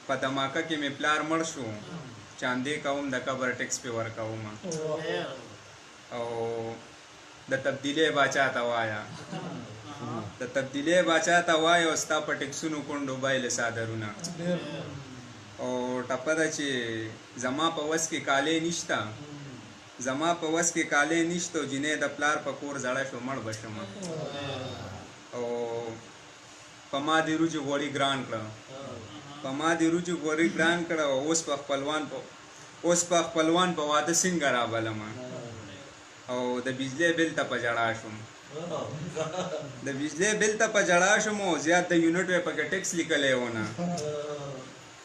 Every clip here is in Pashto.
په دماکه کې مې پلار مړ شو چاندې کوم د قبر ټیکس پې ورکوم او د تبدیلی باچا ته وایه د تبدیلی باچا ته وایه او ستا په ټیکسونو کونډو بایلې څادرونه او ټپه ده چې زما په وس کې کالی نشته زما په وس کې کالی نشته او جینۍ د پلار په کور زړه شو مړ به شم او په ما دې روجې غوړي ګران کړه په ما دې روجې غوړي ګران کړه او اوس په خپلوان په واده څنګه رابلم او د بجلی بل ته په ژړا شوم د بجلی بل ته په ژړا شوم او زیات د یونټ وې پکې ټیکس لیکلی و نه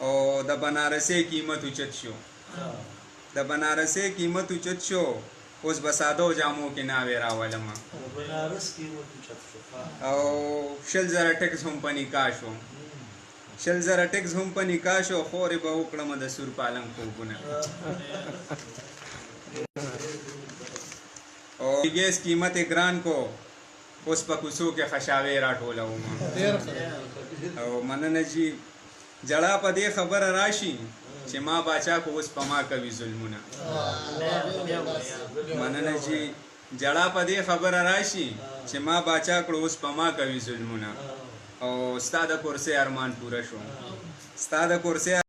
او د بنارسۍ قیمت اوچت شو د بنارسۍ قیمت اوچت شو اوس به سادو جامو کې ناوې راولم او 100,000 ټیکس هم په نکاح شو 100,000 ټیکس هم په نکاح شو خورې به وکړم د سور پالنګ خوبونه او ګیس قیمت ګران کو اوس په کوڅو کې خشاوې راټولوم او مننه جی جړه په دې خبره راشي چې ما باچا کو اوس په ما کوي ظلمونه مننه جی جړه په دې خبره راشي چې ما باچا کړو اوس په ما کوي ظلمونه او ستا د کورسۍ ارمان پوره شو ستا د کورسۍ